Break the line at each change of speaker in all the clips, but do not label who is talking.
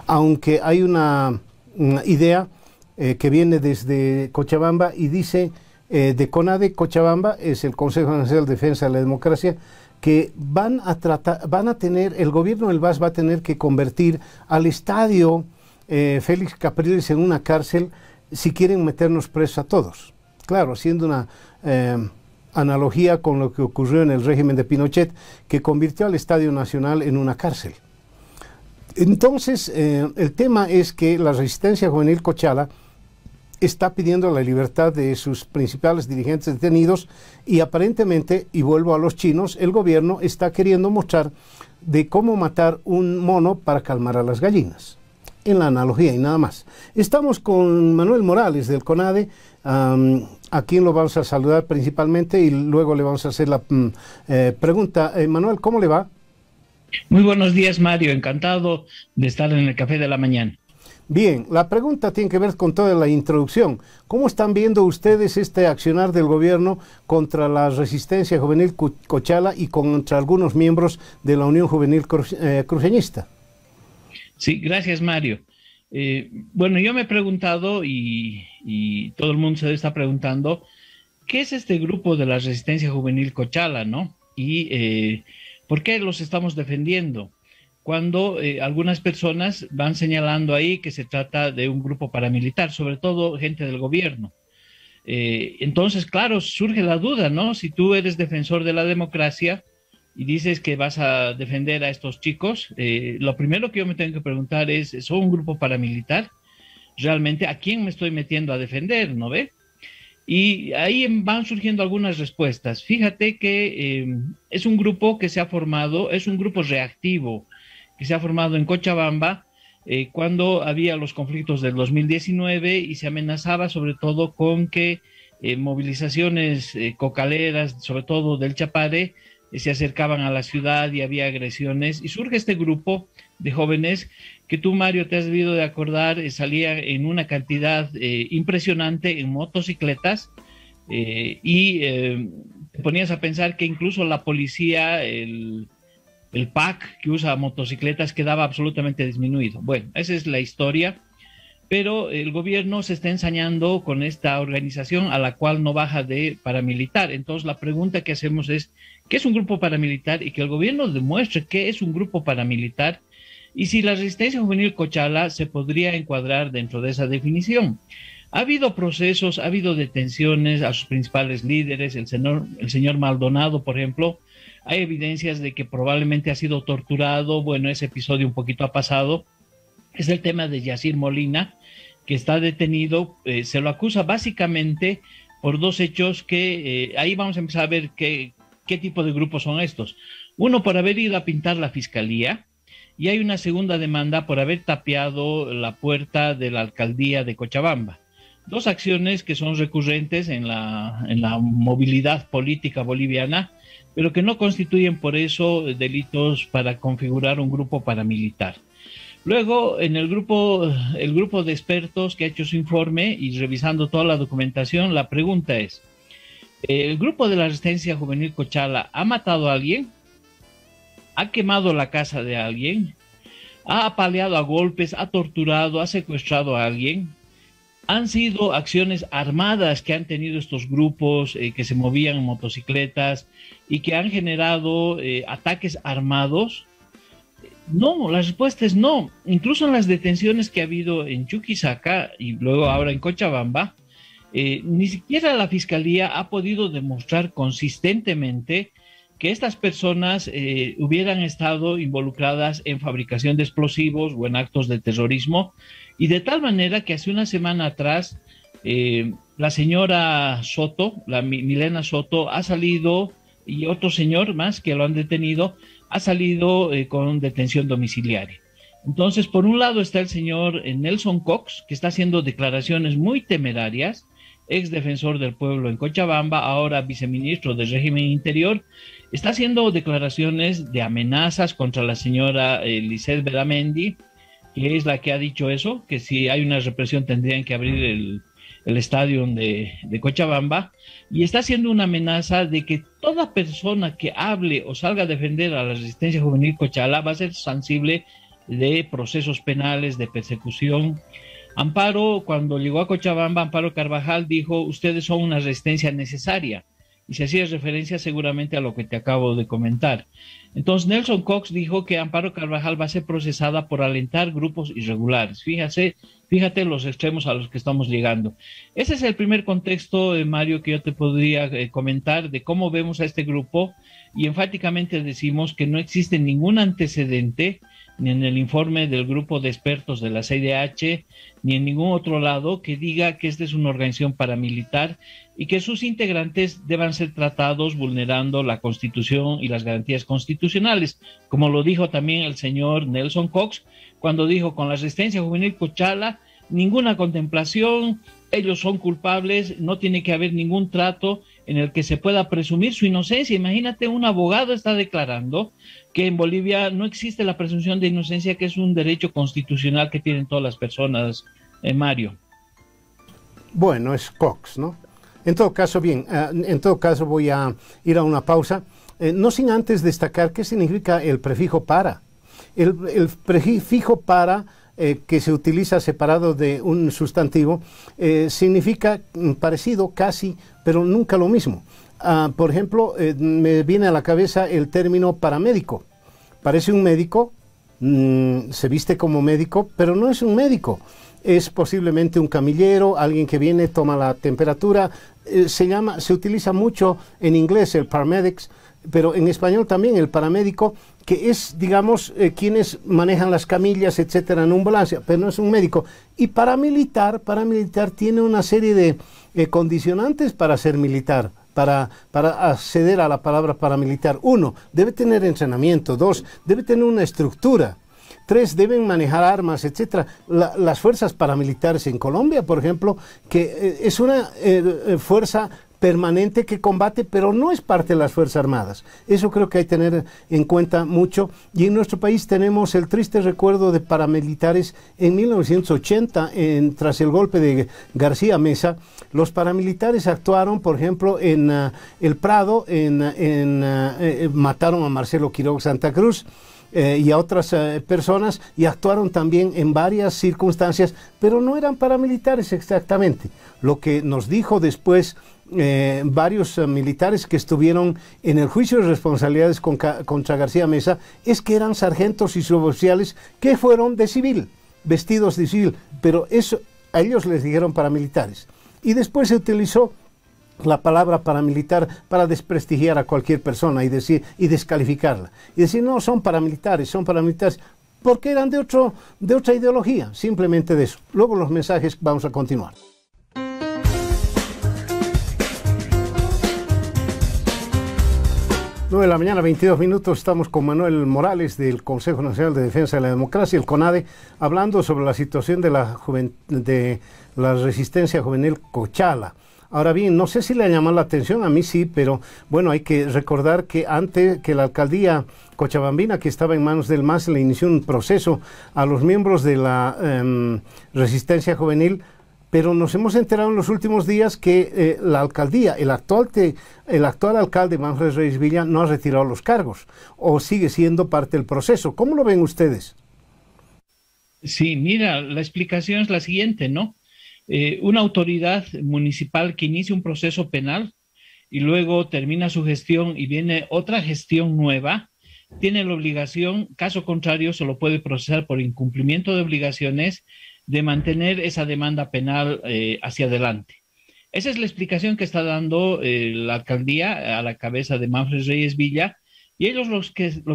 aunque hay una idea que viene desde Cochabamba y dice de CONADE. Cochabamba es el Consejo Nacional de Defensa de la Democracia, que van a tener, el gobierno del MAS va a tener que convertir al estadio Félix Capriles en una cárcel si quieren meternos presos a todos. Claro, haciendo una analogía con lo que ocurrió en el régimen de Pinochet, que convirtió al Estadio Nacional en una cárcel. Entonces, el tema es que la Resistencia Juvenil Cochala está pidiendo la libertad de sus principales dirigentes detenidos y aparentemente, y vuelvo a los chinos, el gobierno está queriendo mostrar de cómo matar un mono para calmar a las gallinas. En la analogía y nada más. Estamos con Manuel Morales del CONADE, a quien lo vamos a saludar principalmente y luego le vamos a hacer la pregunta. Manuel, ¿cómo le va?
Muy buenos días, Mario. Encantado de estar en el Café de la Mañana.
Bien, la pregunta tiene que ver con toda la introducción. ¿Cómo están viendo ustedes este accionar del gobierno contra la Resistencia Juvenil Cochala y contra algunos miembros de la Unión Juvenil Cruceñista?
Sí, gracias, Mario. Bueno, yo me he preguntado y todo el mundo se está preguntando, ¿qué es este grupo de la Resistencia Juvenil Cochala, no? Y ¿por qué los estamos defendiendo? Cuando algunas personas van señalando ahí que se trata de un grupo paramilitar, sobre todo gente del gobierno. Entonces, claro, surge la duda, ¿no? Si tú eres defensor de la democracia y dices que vas a defender a estos chicos, lo primero que yo me tengo que preguntar es, ¿son un grupo paramilitar? ¿Realmente a quién me estoy metiendo a defender, no ve? Y ahí van surgiendo algunas respuestas. Fíjate que es un grupo que se ha formado, es un grupo reactivo, que se ha formado en Cochabamba cuando había los conflictos del 2019 y se amenazaba sobre todo con que movilizaciones cocaleras, sobre todo del Chapare, se acercaban a la ciudad y había agresiones. Y surge este grupo de jóvenes que tú, Mario, te has debido de acordar, salía en una cantidad impresionante en motocicletas y te ponías a pensar que incluso la policía, el PAC que usa motocicletas quedaba absolutamente disminuido. Bueno, esa es la historia, pero el gobierno se está ensañando con esta organización a la cual no baja de paramilitar. Entonces la pregunta que hacemos es, ¿qué es un grupo paramilitar? Y que el gobierno demuestre qué es un grupo paramilitar y si la Resistencia Juvenil Cochala se podría encuadrar dentro de esa definición. Ha habido procesos, ha habido detenciones a sus principales líderes, el señor Maldonado, por ejemplo. Hay evidencias de que probablemente ha sido torturado. Bueno, ese episodio un poquito ha pasado. Es el tema de Yacir Molina, que está detenido. Se lo acusa básicamente por dos hechos que ahí vamos a empezar a ver qué tipo de grupos son estos. Uno, por haber ido a pintar la fiscalía, y hay una segunda demanda por haber tapiado la puerta de la alcaldía de Cochabamba. Dos acciones que son recurrentes en la movilidad política boliviana, pero que no constituyen por eso delitos para configurar un grupo paramilitar. Luego, en el grupo de expertos que ha hecho su informe y revisando toda la documentación, la pregunta es, ¿el grupo de la Resistencia Juvenil Cochala ha matado a alguien? ¿Ha quemado la casa de alguien? ¿Ha apaleado a golpes? ¿Ha torturado? ¿Ha secuestrado a alguien? ¿Han sido acciones armadas que han tenido estos grupos que se movían en motocicletas y que han generado ataques armados? No, la respuesta es no. Incluso en las detenciones que ha habido en Chuquisaca y luego ahora en Cochabamba, ni siquiera la Fiscalía ha podido demostrar consistentemente que estas personas hubieran estado involucradas en fabricación de explosivos o en actos de terrorismo, y de tal manera que hace una semana atrás la señora Soto, la Milena Soto, ha salido, y otro señor más que lo han detenido, ha salido con detención domiciliaria. Entonces, por un lado está el señor Nelson Cox, que está haciendo declaraciones muy temerarias, ex defensor del pueblo en Cochabamba, ahora viceministro del régimen interior, está haciendo declaraciones de amenazas contra la señora Lisset Beramendi, que es la que ha dicho eso, que si hay una represión tendrían que abrir el estadio de Cochabamba, y está haciendo una amenaza de que toda persona que hable o salga a defender a la Resistencia Juvenil Cochala va a ser sensible de procesos penales, de persecución. Amparo, cuando llegó a Cochabamba, Amparo Carvajal dijo, ustedes son una resistencia necesaria, y se hacía referencia seguramente a lo que te acabo de comentar. Entonces Nelson Cox dijo que Amparo Carvajal va a ser procesada por alentar grupos irregulares. Fíjate los extremos a los que estamos llegando. Ese es el primer contexto, Mario, que yo te podría comentar de cómo vemos a este grupo, y enfáticamente decimos que no existe ningún antecedente ni en el informe del grupo de expertos de la CIDH, ni en ningún otro lado que diga que esta es una organización paramilitar y que sus integrantes deban ser tratados vulnerando la Constitución y las garantías constitucionales, como lo dijo también el señor Nelson Cox, cuando dijo con la resistencia juvenil Cochala, ninguna contemplación, ellos son culpables, no tiene que haber ningún trato en el que se pueda presumir su inocencia. Imagínate, un abogado está declarando que en Bolivia no existe la presunción de inocencia, que es un derecho constitucional que tienen todas las personas, Mario.
Bueno, es Cox, ¿no? En todo caso, bien, en todo caso voy a ir a una pausa, no sin antes destacar qué significa el prefijo para. El prefijo para, que se utiliza separado de un sustantivo, significa parecido casi, pero nunca lo mismo. Por ejemplo, me viene a la cabeza el término paramédico. Parece un médico, se viste como médico, pero no es un médico. Es posiblemente un camillero, alguien que viene, toma la temperatura. Se utiliza mucho en inglés el paramedics, pero en español también el paramédico, que es, digamos, quienes manejan las camillas, etcétera, en una ambulancia, pero no es un médico. Y paramilitar tiene una serie de condicionantes para ser militar, para acceder a la palabra paramilitar. 1, debe tener entrenamiento. 2, debe tener una estructura. 3, deben manejar armas, etcétera. Las fuerzas paramilitares en Colombia, por ejemplo, que es una fuerza permanente que combate, pero no es parte de las Fuerzas Armadas. Eso creo que hay que tener en cuenta mucho. Y en nuestro país tenemos el triste recuerdo de paramilitares en 1980, tras el golpe de García Mesa. Los paramilitares actuaron, por ejemplo, en El Prado, mataron a Marcelo Quiroga Santa Cruz, y a otras personas, y actuaron también en varias circunstancias, pero no eran paramilitares exactamente. Lo que nos dijo después varios militares que estuvieron en el juicio de responsabilidades contra García Mesa es que eran sargentos y suboficiales que fueron de civil, vestidos de civil, pero eso a ellos les dijeron paramilitares. Y después se utilizó la palabra paramilitar para desprestigiar a cualquier persona y descalificarla. Y decir, no, son paramilitares, porque eran de otra ideología, simplemente de eso. Luego los mensajes vamos a continuar. 9 de la mañana, 22 minutos, estamos con Manuel Morales del Consejo Nacional de Defensa de la Democracia, el CONADE, hablando sobre la situación de la resistencia juvenil Cochala. Ahora bien, no sé si le ha llamado la atención, a mí sí, pero bueno, hay que recordar que antes que la alcaldía cochabambina, que estaba en manos del MAS, le inició un proceso a los miembros de la resistencia juvenil, pero nos hemos enterado en los últimos días que la alcaldía, el actual alcalde Manfred Reyes Villa no ha retirado los cargos, o sigue siendo parte del proceso. ¿Cómo lo ven ustedes?
Sí, mira, la explicación es la siguiente, ¿no? Una autoridad municipal que inicia un proceso penal y luego termina su gestión y viene otra gestión nueva, tiene la obligación, caso contrario, se lo puede procesar por incumplimiento de obligaciones, de mantener esa demanda penal hacia adelante. Esa es la explicación que está dando la alcaldía a la cabeza de Manfred Reyes Villa, y ellos lo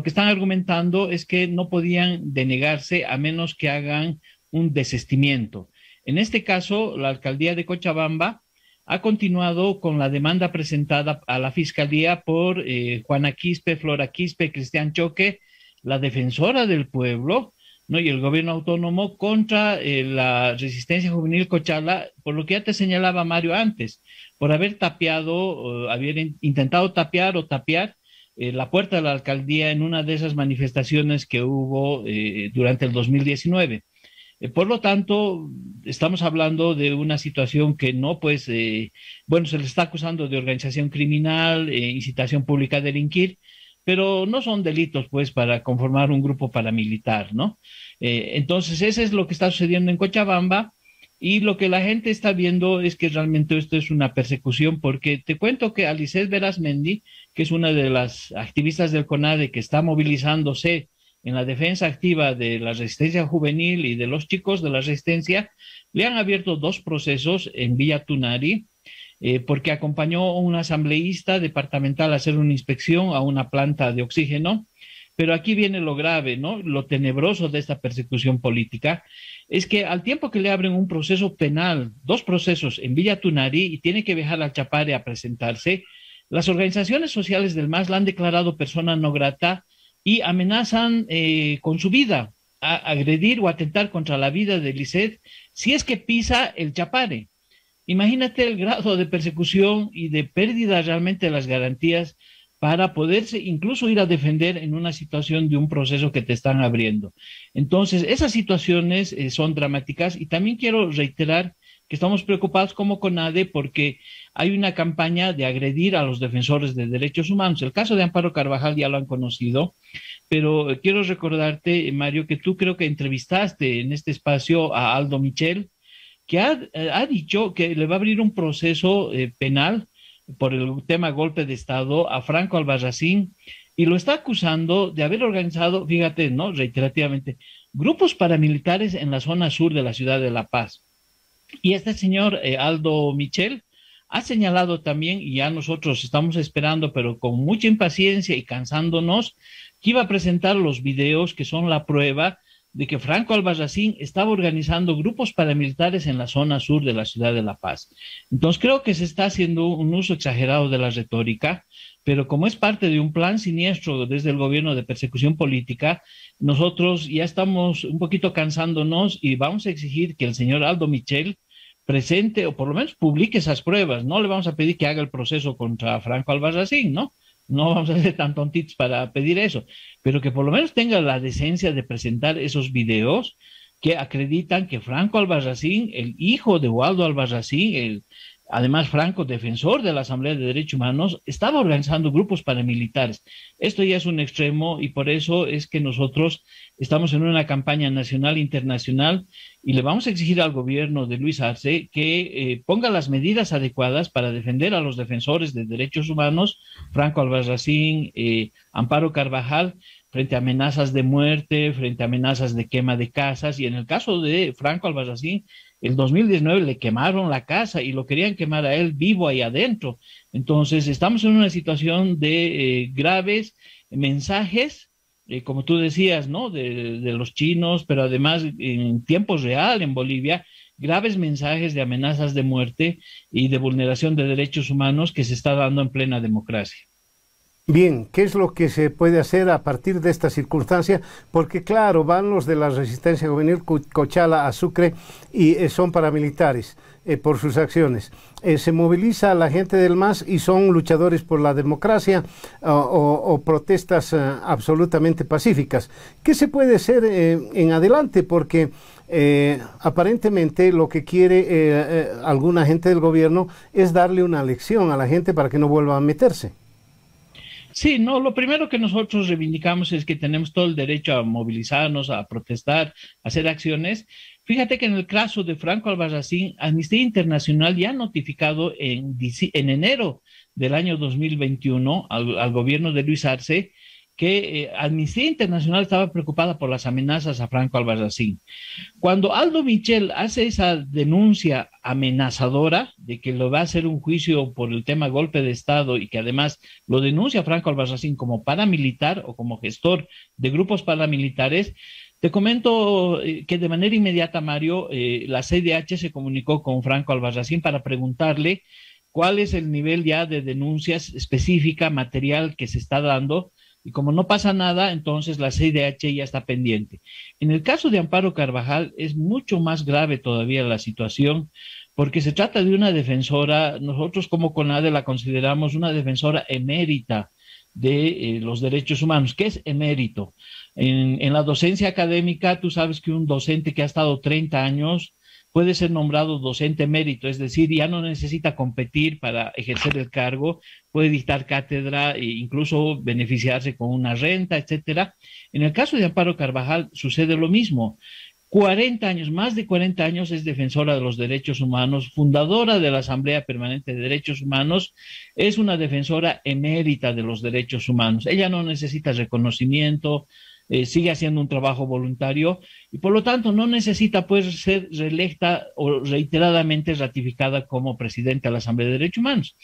que están argumentando es que no podían denegarse a menos que hagan un desistimiento. En este caso, la alcaldía de Cochabamba ha continuado con la demanda presentada a la fiscalía por Juana Quispe, Flora Quispe, Cristian Choque, la defensora del pueblo, ¿no? Y el gobierno autónomo contra la resistencia juvenil Cochala, por lo que ya te señalaba Mario antes, por haber haber intentado tapiar la puerta de la alcaldía en una de esas manifestaciones que hubo durante el 2019. Por lo tanto, estamos hablando de una situación que no, pues, se le está acusando de organización criminal, incitación pública a delinquir, pero no son delitos, pues, para conformar un grupo paramilitar, ¿no? Entonces, eso es lo que está sucediendo en Cochabamba. Y lo que la gente está viendo es que realmente esto es una persecución, porque te cuento que Alicet Verazmendi, que es una de las activistas del CONADE que está movilizándose en la defensa activa de la resistencia juvenil y de los chicos de la resistencia, le han abierto dos procesos en Villa Tunari, porque acompañó a un asambleísta departamental a hacer una inspección a una planta de oxígeno. Pero aquí viene lo grave, ¿no? Lo tenebroso de esta persecución política es que al tiempo que le abren un proceso penal, dos procesos en Villa Tunari y tiene que viajar al Chapare a presentarse, las organizaciones sociales del MAS la han declarado persona no grata y amenazan con su vida a agredir o atentar contra la vida de Lisset si es que pisa el Chapare. Imagínate el grado de persecución y de pérdida realmente de las garantías para poderse incluso ir a defender en una situación de un proceso que te están abriendo. Entonces, esas situaciones son dramáticas y también quiero reiterar que estamos preocupados como CONADE porque hay una campaña de agredir a los defensores de derechos humanos. El caso de Amparo Carvajal ya lo han conocido, pero quiero recordarte, Mario, que tú creo que entrevistaste en este espacio a Aldo Michel, que ha dicho que le va a abrir un proceso penal por el tema golpe de Estado a Franco Albarracín y lo está acusando de haber organizado, fíjate, ¿no? Reiterativamente, grupos paramilitares en la zona sur de la ciudad de La Paz. Y este señor Aldo Michel ha señalado también, y ya nosotros estamos esperando, pero con mucha impaciencia y cansándonos, que iba a presentar los videos que son la prueba de que Franco Albarracín estaba organizando grupos paramilitares en la zona sur de la ciudad de La Paz. Entonces creo que se está haciendo un uso exagerado de la retórica, pero como es parte de un plan siniestro desde el gobierno de persecución política, nosotros ya estamos un poquito cansándonos y vamos a exigir que el señor Aldo Michel presente o por lo menos publique esas pruebas. No le vamos a pedir que haga el proceso contra Franco Albarracín, ¿no? No vamos a ser tan tontitos para pedir eso, pero que por lo menos tenga la decencia de presentar esos videos que acreditan que Franco Albarracín, el hijo de Waldo Albarracín, además Franco, defensor de la Asamblea de Derechos Humanos, estaba organizando grupos paramilitares. Esto ya es un extremo y por eso es que nosotros estamos en una campaña nacional e internacional y le vamos a exigir al gobierno de Luis Arce que ponga las medidas adecuadas para defender a los defensores de derechos humanos, Franco Albarracín, Amparo Carvajal, frente a amenazas de muerte, frente a amenazas de quema de casas, y en el caso de Franco Albarracín, el 2019 le quemaron la casa y lo querían quemar a él vivo ahí adentro. Entonces, estamos en una situación de graves mensajes, como tú decías, ¿no? De los chinos, pero además en tiempo real en Bolivia, graves mensajes de amenazas de muerte y de vulneración de derechos humanos que se está dando en plena democracia.
Bien, ¿qué es lo que se puede hacer a partir de esta circunstancia? Porque claro, van los de la resistencia juvenil Cochala a Sucre y son paramilitares por sus acciones. Se moviliza a la gente del MAS y son luchadores por la democracia o protestas absolutamente pacíficas. ¿Qué se puede hacer en adelante? Porque aparentemente lo que quiere alguna gente del gobierno es darle una lección a la gente para que no vuelva a meterse.
Sí, no, lo primero que nosotros reivindicamos es que tenemos todo el derecho a movilizarnos, a protestar, a hacer acciones. Fíjate que en el caso de Franco Albarracín, Amnistía Internacional ya ha notificado en enero del año 2021 al gobierno de Luis Arce que Amnistía Internacional estaba preocupada por las amenazas a Franco Albarracín. Cuando Aldo Michel hace esa denuncia amenazadora de que lo va a hacer un juicio por el tema golpe de Estado y que además lo denuncia a Franco Albarracín como paramilitar o como gestor de grupos paramilitares, te comento que de manera inmediata, Mario, la CIDH se comunicó con Franco Albarracín para preguntarle cuál es el nivel ya de denuncias específica, material que se está dando. Y como no pasa nada, entonces la CIDH ya está pendiente. En el caso de Amparo Carvajal es mucho más grave todavía la situación porque se trata de una defensora, nosotros como CONADE la consideramos una defensora emérita de los derechos humanos. ¿Qué es emérito? En la docencia académica, tú sabes que un docente que ha estado 30 años puede ser nombrado docente emérito, es decir, ya no necesita competir para ejercer el cargo, puede dictar cátedra e incluso beneficiarse con una renta, etcétera. En el caso de Amparo Carvajal sucede lo mismo. 40 años, más de 40 años es defensora de los derechos humanos, fundadora de la Asamblea Permanente de Derechos Humanos, es una defensora emérita de los derechos humanos. Ella no necesita reconocimiento, sigue haciendo un trabajo voluntario y por lo tanto no necesita pues ser reelecta o reiteradamente ratificada como presidenta de la Asamblea de Derechos Humanos.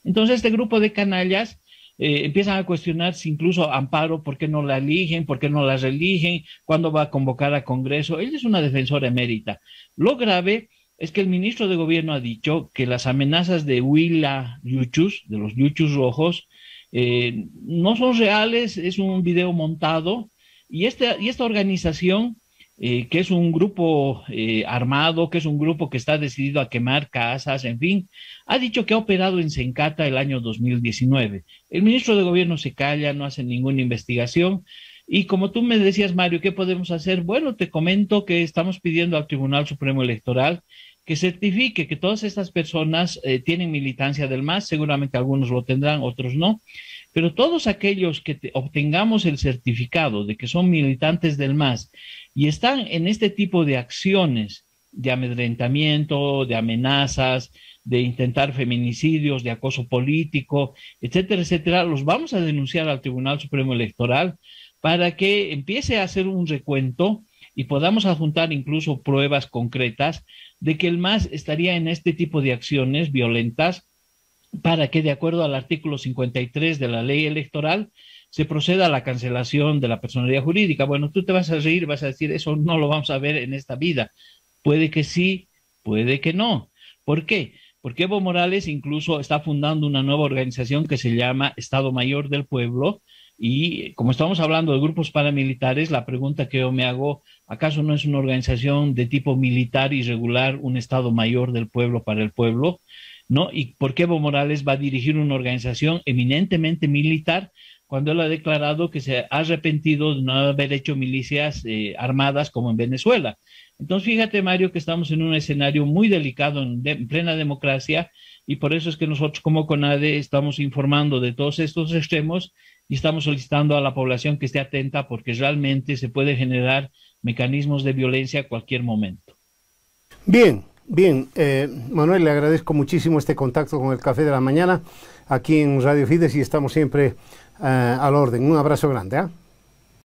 Entonces este grupo de canallas empiezan a cuestionarse incluso Amparo, ¿por qué no la eligen? ¿Por qué no la reeligen? ¿Cuándo va a convocar a Congreso? Ella es una defensora emérita. Lo grave es que el ministro de Gobierno ha dicho que las amenazas de Huila Yuchus, de los Yuchus rojos, no son reales, es un video montado, y esta organización, que es un grupo armado, que es un grupo que está decidido a quemar casas, en fin, ha dicho que ha operado en Sencata el año 2019. El ministro de Gobierno se calla, no hace ninguna investigación. Y como tú me decías, Mario, ¿qué podemos hacer? Bueno, te comento que estamos pidiendo al Tribunal Supremo Electoral que certifique que todas estas personas tienen militancia del MAS, seguramente algunos lo tendrán, otros no, pero todos aquellos que obtengamos el certificado de que son militantes del MAS y están en este tipo de acciones de amedrentamiento, de amenazas, de intentar feminicidios, de acoso político, etcétera, etcétera, los vamos a denunciar al Tribunal Supremo Electoral para que empiece a hacer un recuento y podamos adjuntar incluso pruebas concretas de que el MAS estaría en este tipo de acciones violentas para que, de acuerdo al artículo 53 de la ley electoral, se proceda a la cancelación de la personería jurídica. Bueno, tú te vas a reír, vas a decir, eso no lo vamos a ver en esta vida. Puede que sí, puede que no. ¿Por qué? Porque Evo Morales incluso está fundando una nueva organización que se llama Estado Mayor del Pueblo, y como estamos hablando de grupos paramilitares, la pregunta que yo me hago, ¿acaso no es una organización de tipo militar y regular, un Estado Mayor del Pueblo para el pueblo? ¿No? ¿Y por qué Evo Morales va a dirigir una organización eminentemente militar cuando él ha declarado que se ha arrepentido de no haber hecho milicias armadas como en Venezuela? Entonces, fíjate, Mario, que estamos en un escenario muy delicado en plena democracia, y por eso es que nosotros como CONADE estamos informando de todos estos extremos y estamos solicitando a la población que esté atenta, porque realmente se puede generar mecanismos de violencia a cualquier momento.
Bien. Bien, Manuel, le agradezco muchísimo este contacto con el Café de la Mañana aquí en Radio Fides y estamos siempre al orden. Un abrazo grande.